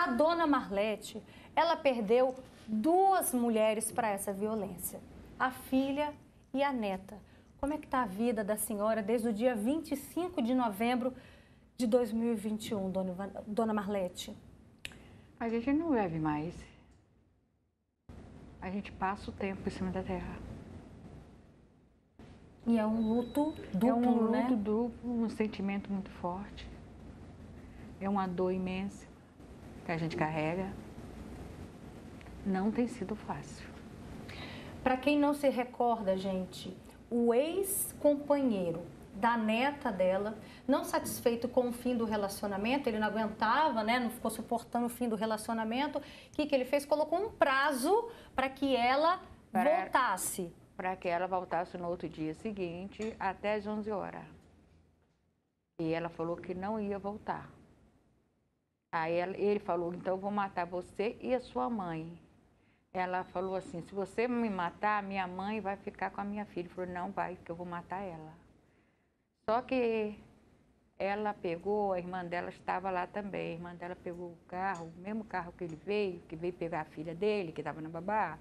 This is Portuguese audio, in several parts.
A dona Marlete, ela perdeu duas mulheres para essa violência, a filha e a neta. Como é que está a vida da senhora desde o dia 25 de novembro de 2021, dona Marlete? A gente não vive mais. A gente passa o tempo em cima da terra. E é um luto duplo, é um né? luto duplo, um sentimento muito forte. É uma dor imensa que a gente carrega. Não tem sido fácil. Para quem não se recorda, gente, o ex-companheiro da neta dela, não satisfeito com o fim do relacionamento, ele não aguentava, né? Não ficou suportando o fim do relacionamento. O que ele fez? Colocou um prazo para que ela voltasse. Para que ela voltasse no outro dia seguinte, até às 11 horas. E ela falou que não ia voltar. Aí ele falou, então eu vou matar você e a sua mãe. Ela falou assim, se você me matar, minha mãe vai ficar com a minha filha. Ele falou, não vai, que eu vou matar ela. Só que ela pegou, a irmã dela estava lá também. A irmã dela pegou o carro, o mesmo carro que veio pegar a filha dele, que estava na babá,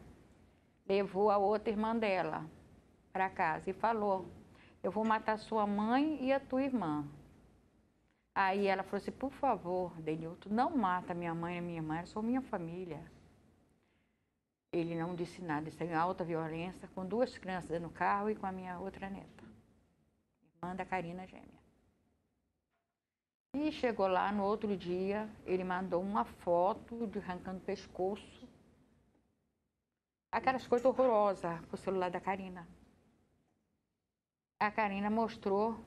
levou a outra irmã dela para casa e falou, eu vou matar sua mãe e a tua irmã. Aí ela falou assim, por favor, Denilton, não mata minha mãe e minha irmã, elas são minha família. Ele não disse nada, isso é em alta violência, com duas crianças no carro e com a minha outra neta, irmã da Karina gêmea. E chegou lá no outro dia, ele mandou uma foto de arrancando o pescoço, aquelas coisas horrorosas pro celular da Karina. A Karina mostrou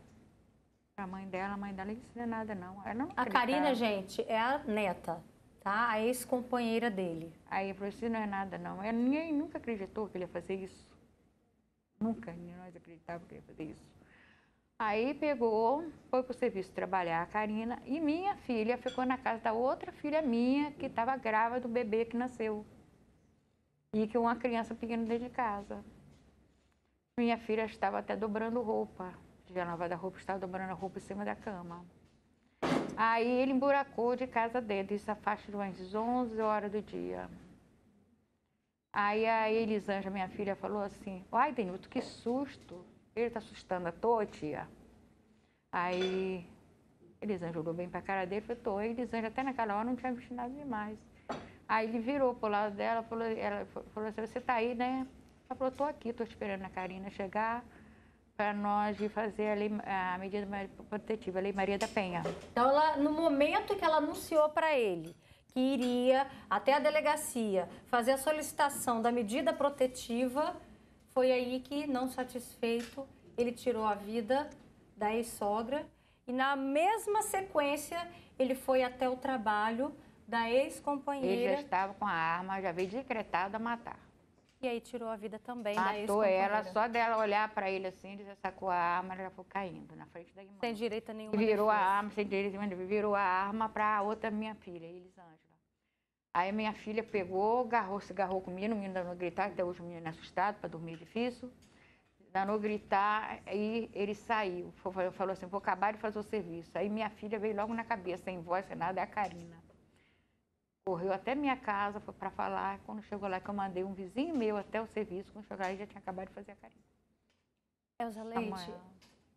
para a mãe dela disse, não é nada não. Ela não a Karina, gente, é a neta, tá? A ex-companheira dele. Aí eu falei assim, não é nada não. Ninguém nunca acreditou que ele ia fazer isso. Nunca, nós acreditávamos que ele ia fazer isso. Aí pegou, foi pro serviço trabalhar a Karina e minha filha ficou na casa da outra filha minha que estava grávida do bebê que nasceu. E que uma criança pequena dentro de casa. Minha filha estava até dobrando roupa. Já lavada a roupa, estava dobrando a roupa em cima da cama. Aí ele emburacou de casa dentro, isso a faixa de umas 11 horas do dia. Aí a Elisângela, minha filha, falou assim, ai, Denilton, que susto. Ele tá assustando à toa, tia. Aí Elisângela olhou bem pra cara dele e falou, tô. Elisângela até naquela hora não tinha visto nada demais. Aí ele virou pro lado dela, ela falou assim, você tá aí, né? Ela falou, tô aqui, tô esperando a Karina chegar para nós de fazer a medida protetiva, a Lei Maria da Penha. Então, no momento que ela anunciou para ele que iria até a delegacia fazer a solicitação da medida protetiva, foi aí que, não satisfeito, ele tirou a vida da ex-sogra e, na mesma sequência, ele foi até o trabalho da ex-companheira. Ele já estava com a arma, já veio decretado a matar. E aí tirou a vida também da ex-companheira. Matou ela, só dela olhar para ele assim, ele já sacou a arma, ela já foi caindo na frente da irmã. Sem direito a nenhuma virou defesa. a arma, sem direito a nenhuma defesa, virou a arma para a outra minha filha, Elisângela. Aí minha filha pegou, se agarrou comigo, o menino danou gritar, até hoje o menino é assustado, para dormir é difícil. Danou gritar, aí ele saiu, falou assim, vou acabar de fazer o serviço. Aí minha filha veio logo na cabeça, sem voz, sem nada, é a Karina. Correu até minha casa, foi para falar. Quando chegou lá, que eu mandei um vizinho meu até o serviço, quando chegou lá, ele já tinha acabado de fazer a Karina. Elza Leite,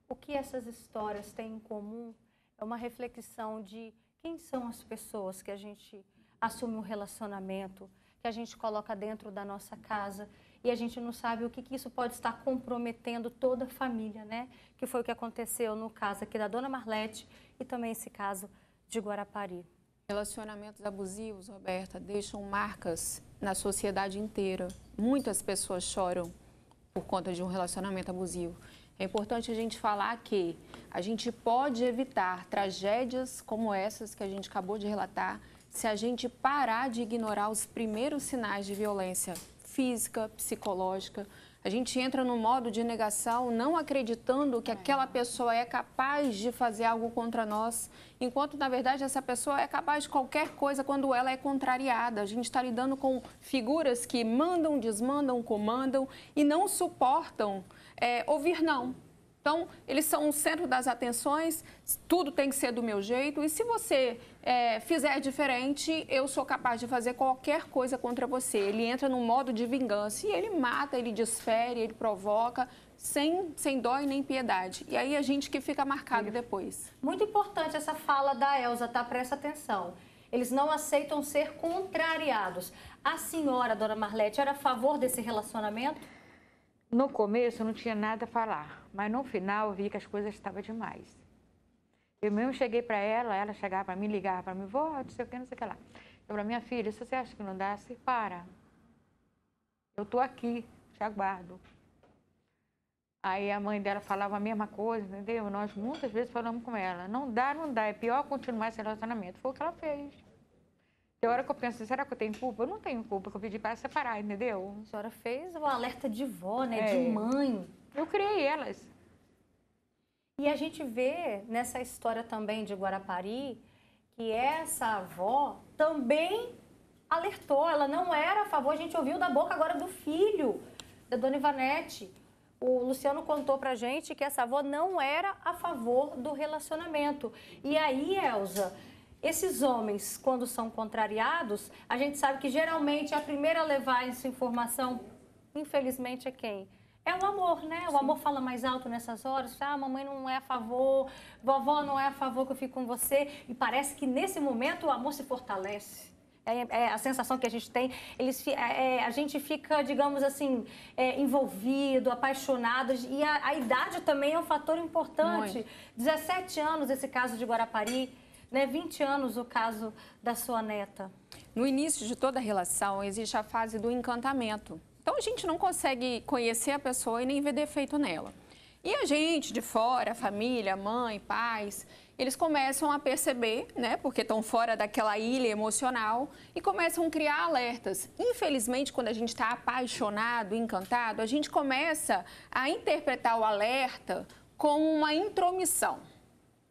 o que essas histórias têm em comum é uma reflexão de quem são as pessoas que a gente assume um relacionamento, que a gente coloca dentro da nossa casa e a gente não sabe o que isso pode estar comprometendo toda a família, né? Que foi o que aconteceu no caso aqui da dona Marlete e também esse caso de Guarapari. Relacionamentos abusivos, Roberta, deixam marcas na sociedade inteira. Muitas pessoas choram por conta de um relacionamento abusivo. É importante a gente falar que a gente pode evitar tragédias como essas que a gente acabou de relatar se a gente parar de ignorar os primeiros sinais de violência física, psicológica. A gente entra no modo de negação, não acreditando que aquela pessoa é capaz de fazer algo contra nós, enquanto, na verdade, essa pessoa é capaz de qualquer coisa quando ela é contrariada. A gente está lidando com figuras que mandam, desmandam, comandam e não suportam ouvir não. Então, eles são o centro das atenções, tudo tem que ser do meu jeito. E se você fizer diferente, eu sou capaz de fazer qualquer coisa contra você. Ele entra num modo de vingança e ele mata, ele desfere, ele provoca, sem dó e nem piedade. E aí a gente que fica marcado depois. Muito importante essa fala da Elza, tá? Presta atenção. Eles não aceitam ser contrariados. A senhora, dona Marlete, era a favor desse relacionamento? No começo eu não tinha nada a falar, mas no final eu vi que as coisas estavam demais. Eu mesmo cheguei para ela chegava para mim, ligava para mim, vó, não sei o que, não sei o que lá. Eu falei, minha filha, se você acha que não dá, se para. Eu estou aqui, te aguardo. Aí a mãe dela falava a mesma coisa, entendeu? Nós muitas vezes falamos com ela, não dá, é pior continuar esse relacionamento. Foi o que ela fez. Tem hora que eu penso, será que eu tenho culpa? Eu não tenho culpa, que eu pedi para separar, entendeu? A senhora fez o alerta de vó, né? De mãe. Eu criei elas. E a gente vê nessa história também de Guarapari que essa avó também alertou. Ela não era a favor, a gente ouviu da boca agora do filho, da dona Ivanete. O Luciano contou pra gente que essa avó não era a favor do relacionamento. E aí, Elza, esses homens, quando são contrariados, a gente sabe que geralmente a primeira a levar essa informação, infelizmente, é quem? É o amor, né? O amor fala mais alto nessas horas. Ah, mamãe não é a favor, vovó não é a favor que eu fico com você. E parece que nesse momento o amor se fortalece. É a sensação que a gente tem. A gente fica, digamos assim, envolvido, apaixonado. E a idade também é um fator importante. Muito. 17 anos esse caso de Guarapari, né? 20 anos o caso da sua neta. No início de toda relação existe a fase do encantamento. Então a gente não consegue conhecer a pessoa e nem ver defeito nela. E a gente de fora, a família, mãe, pais, eles começam a perceber, né, porque estão fora daquela ilha emocional e começam a criar alertas. Infelizmente, quando a gente está apaixonado, encantado, a gente começa a interpretar o alerta como uma intromissão.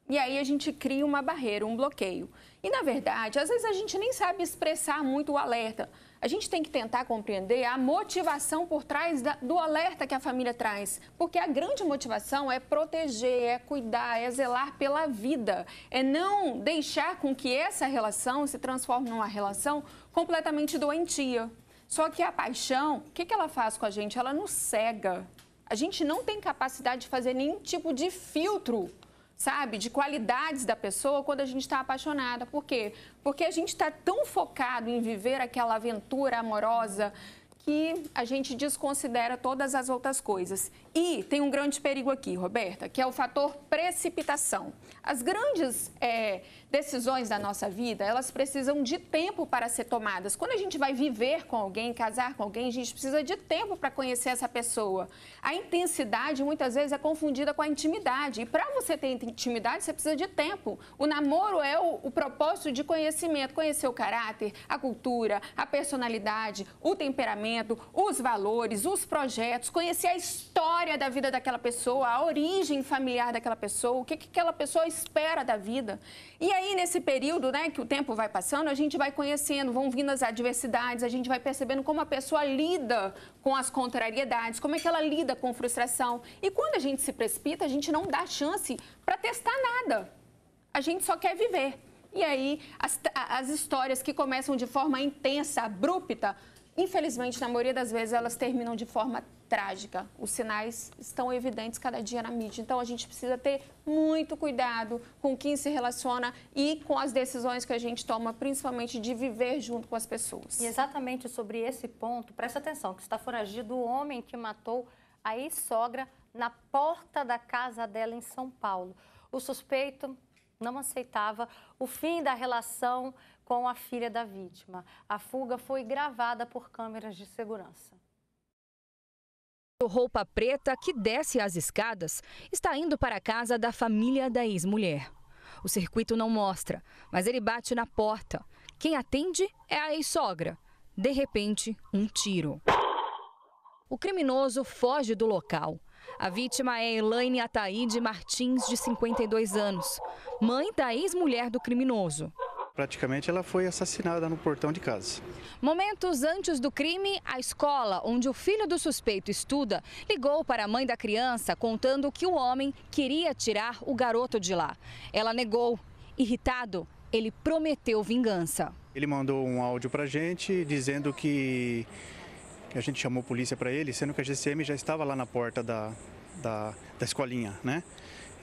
E aí a gente cria uma barreira, um bloqueio. E, na verdade, às vezes a gente nem sabe expressar muito o alerta. A gente tem que tentar compreender a motivação por trás do alerta que a família traz. Porque a grande motivação é proteger, é cuidar, é zelar pela vida. É não deixar com que essa relação se transforme numa relação completamente doentia. Só que a paixão, o que ela faz com a gente? Ela nos cega. A gente não tem capacidade de fazer nenhum tipo de filtro, sabe, de qualidades da pessoa quando a gente está apaixonada. Por quê? Porque a gente está tão focado em viver aquela aventura amorosa que a gente desconsidera todas as outras coisas. E tem um grande perigo aqui, Roberta, que é o fator precipitação. As grandes decisões da nossa vida, elas precisam de tempo para ser tomadas. Quando a gente vai viver com alguém, casar com alguém, a gente precisa de tempo para conhecer essa pessoa. A intensidade, muitas vezes, é confundida com a intimidade. E para você ter intimidade, você precisa de tempo. O namoro é o propósito de conhecimento. Conhecer o caráter, a cultura, a personalidade, o temperamento, os valores, os projetos, conhecer a história da vida daquela pessoa, a origem familiar daquela pessoa, o que aquela pessoa espera da vida. E aí, nesse período, né, que o tempo vai passando, a gente vai conhecendo, vão vindo as adversidades, a gente vai percebendo como a pessoa lida com as contrariedades, como é que ela lida com frustração. E quando a gente se precipita, a gente não dá chance para testar nada. A gente só quer viver. E aí, as histórias que começam de forma intensa, abrupta, infelizmente, na maioria das vezes, elas terminam de forma trágica. Os sinais estão evidentes cada dia na mídia. Então, a gente precisa ter muito cuidado com quem se relaciona e com as decisões que a gente toma, principalmente de viver junto com as pessoas. E exatamente sobre esse ponto, presta atenção, que está foragido o homem que matou a ex-sogra na porta da casa dela em São Paulo. O suspeito não aceitava o fim da relação com a filha da vítima. A fuga foi gravada por câmeras de segurança. O roupa preta que desce as escadas está indo para a casa da família da ex-mulher. O circuito não mostra, mas ele bate na porta. Quem atende é a ex-sogra. De repente, um tiro. O criminoso foge do local. A vítima é Elaine Ataíde Martins, de 52 anos, mãe da ex-mulher do criminoso. Praticamente ela foi assassinada no portão de casa. Momentos antes do crime, a escola onde o filho do suspeito estuda ligou para a mãe da criança contando que o homem queria tirar o garoto de lá. Ela negou. Irritado, ele prometeu vingança. Ele mandou um áudio para a gente dizendo que a gente chamou a polícia para ele, sendo que a GCM já estava lá na porta da escolinha, né?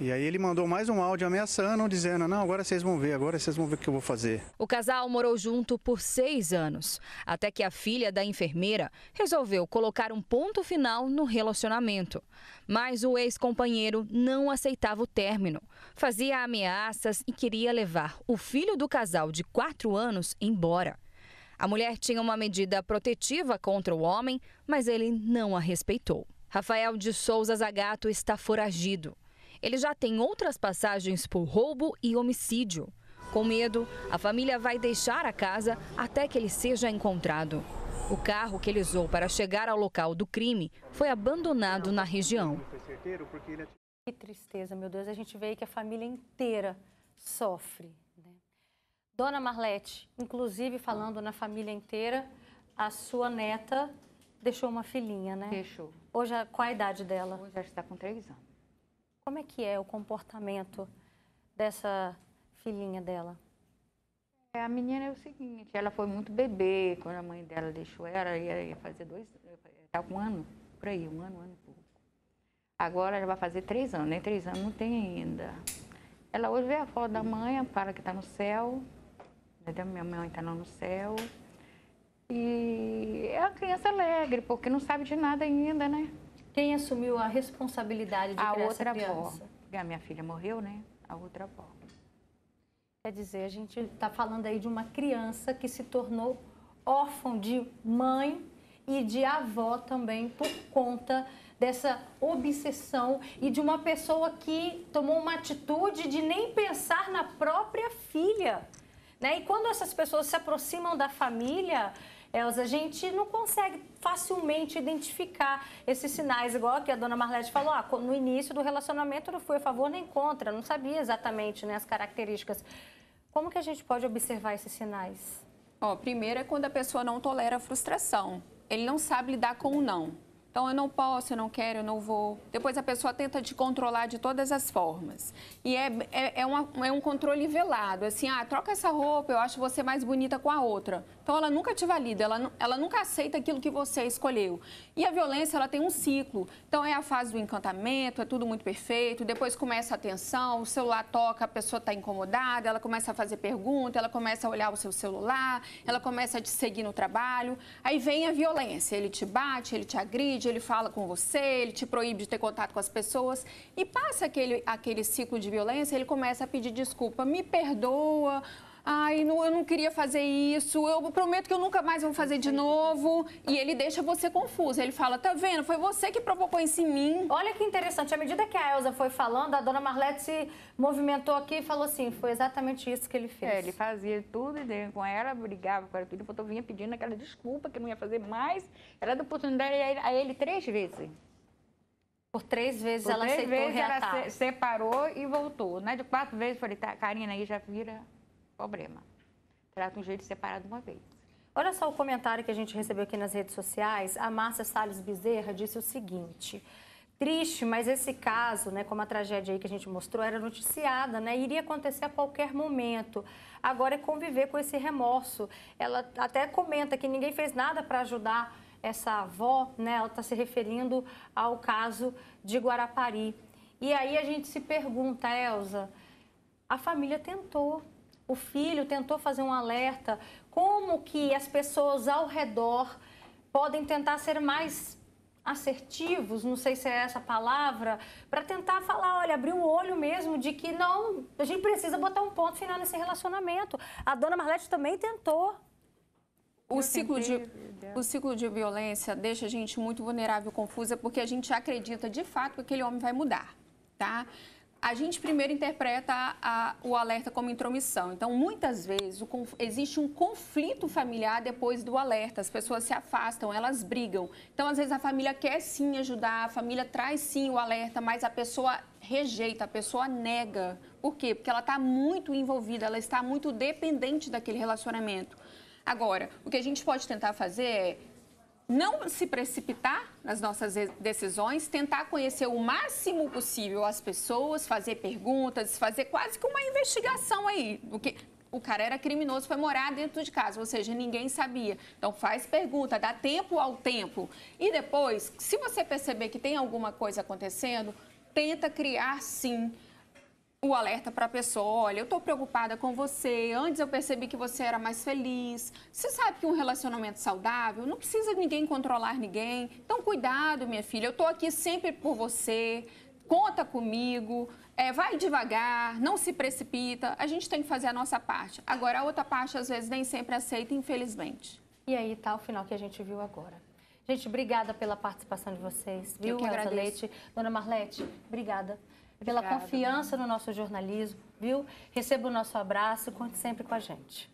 E aí ele mandou mais um áudio ameaçando, dizendo, não, agora vocês vão ver o que eu vou fazer. O casal morou junto por 6 anos, até que a filha da enfermeira resolveu colocar um ponto final no relacionamento. Mas o ex-companheiro não aceitava o término, fazia ameaças e queria levar o filho do casal de 4 anos embora. A mulher tinha uma medida protetiva contra o homem, mas ele não a respeitou. Rafael de Souza Zagato está foragido. Ele já tem outras passagens por roubo e homicídio. Com medo, a família vai deixar a casa até que ele seja encontrado. O carro que ele usou para chegar ao local do crime foi abandonado na região. Que tristeza, meu Deus. A gente vê aí que a família inteira sofre, né? Dona Marlete, inclusive falando na família inteira, a sua neta deixou uma filhinha, né? Deixou. Hoje, qual a idade dela? Hoje ela está com 3 anos. Como é que é o comportamento dessa filhinha dela? A menina é o seguinte, ela foi muito bebê, quando a mãe dela deixou ela, ia fazer 2, está com 1 ano, por aí, 1 ano e pouco. Agora ela vai fazer 3 anos, nem 3 anos não tem ainda. Ela hoje vê a foto da mãe, fala que está no céu, minha mãe está lá no céu. E é uma criança alegre, porque não sabe de nada ainda, né? Quem assumiu a responsabilidade de criar essa criança? A outra avó. A minha filha morreu, né? A outra avó. Quer dizer, a gente está falando aí de uma criança que se tornou órfã de mãe e de avó também por conta dessa obsessão e de uma pessoa que tomou uma atitude de nem pensar na própria filha, né? E quando essas pessoas se aproximam da família, Elza, a gente não consegue facilmente identificar esses sinais, igual que a dona Marlete falou, no início do relacionamento eu não fui a favor nem contra, não sabia exatamente, né, as características. Como que a gente pode observar esses sinais? Primeiro é quando a pessoa não tolera a frustração. Ele não sabe lidar com o não. Então, eu não posso, eu não quero, eu não vou. Depois a pessoa tenta te controlar de todas as formas. E é um controle velado, assim, troca essa roupa, eu acho você mais bonita com a outra. Então, ela nunca te valida, ela nunca aceita aquilo que você escolheu. E a violência, ela tem um ciclo. Então, é a fase do encantamento, é tudo muito perfeito, depois começa a tensão, o celular toca, a pessoa está incomodada, ela começa a fazer pergunta, ela começa a olhar o seu celular, ela começa a te seguir no trabalho. Aí vem a violência, ele te bate, ele te agride, ele fala com você, ele te proíbe de ter contato com as pessoas e passa aquele ciclo de violência, ele começa a pedir desculpa, me perdoa, eu não queria fazer isso, eu prometo que eu nunca mais vou fazer de novo, e ele deixa você confusa, ele fala, tá vendo, foi você que provocou isso em mim. Olha que interessante, à medida que a Elza foi falando, a dona Marlete se movimentou aqui e falou assim, foi exatamente isso que ele fez. Ele fazia tudo com ela, brigava com ela, tudo, eu vinha pedindo aquela desculpa que não ia fazer mais, ela deu oportunidade a ele 3 vezes. Por 3 vezes ela aceitou reatar. Ela separou e voltou, né? De 4 vezes, falei, tá, Karina, aí já vira problema. Trata um jeito de separar de uma vez. Olha só o comentário que a gente recebeu aqui nas redes sociais. A Márcia Salles Bezerra disse o seguinte: triste, mas esse caso, né, como a tragédia aí que a gente mostrou, era noticiada, né, iria acontecer a qualquer momento. Agora é conviver com esse remorso. Ela até comenta que ninguém fez nada para ajudar essa avó, né, ela está se referindo ao caso de Guarapari. E aí a gente se pergunta, Elza, a família tentou. O filho tentou fazer um alerta, como que as pessoas ao redor podem tentar ser mais assertivos, não sei se é essa palavra, para tentar falar, olha, abrir o olho mesmo de que não, a gente precisa botar um ponto final nesse relacionamento. A dona Marlete também tentou. O ciclo de violência deixa a gente muito vulnerável e confusa porque a gente acredita de fato que aquele homem vai mudar, tá? A gente primeiro interpreta o alerta como intromissão. Então, muitas vezes, existe um conflito familiar depois do alerta. As pessoas se afastam, elas brigam. Então, às vezes, a família quer sim ajudar, a família traz sim o alerta, mas a pessoa rejeita, a pessoa nega. Por quê? Porque ela está muito envolvida, ela está muito dependente daquele relacionamento. Agora, o que a gente pode tentar fazer é não se precipitar nas nossas decisões, tentar conhecer o máximo possível as pessoas, fazer perguntas, fazer quase que uma investigação aí. O cara era criminoso, foi morar dentro de casa, ou seja, ninguém sabia. Então, faz pergunta, dá tempo ao tempo. E depois, se você perceber que tem alguma coisa acontecendo, tenta criar, sim, o alerta para a pessoa. Olha, eu estou preocupada com você, antes eu percebi que você era mais feliz. Você sabe que um relacionamento saudável não precisa de ninguém controlar ninguém. Então, cuidado, minha filha, eu estou aqui sempre por você, conta comigo, vai devagar, não se precipita. A gente tem que fazer a nossa parte. Agora, a outra parte, às vezes, nem sempre aceita, infelizmente. E aí está o final que a gente viu agora. Gente, obrigada pela participação de vocês, viu, Eu que Elza agradeço. Leite. Dona Marlete, obrigada pela Obrigada. confiança no nosso jornalismo, viu? Receba o nosso abraço e conte sempre com a gente.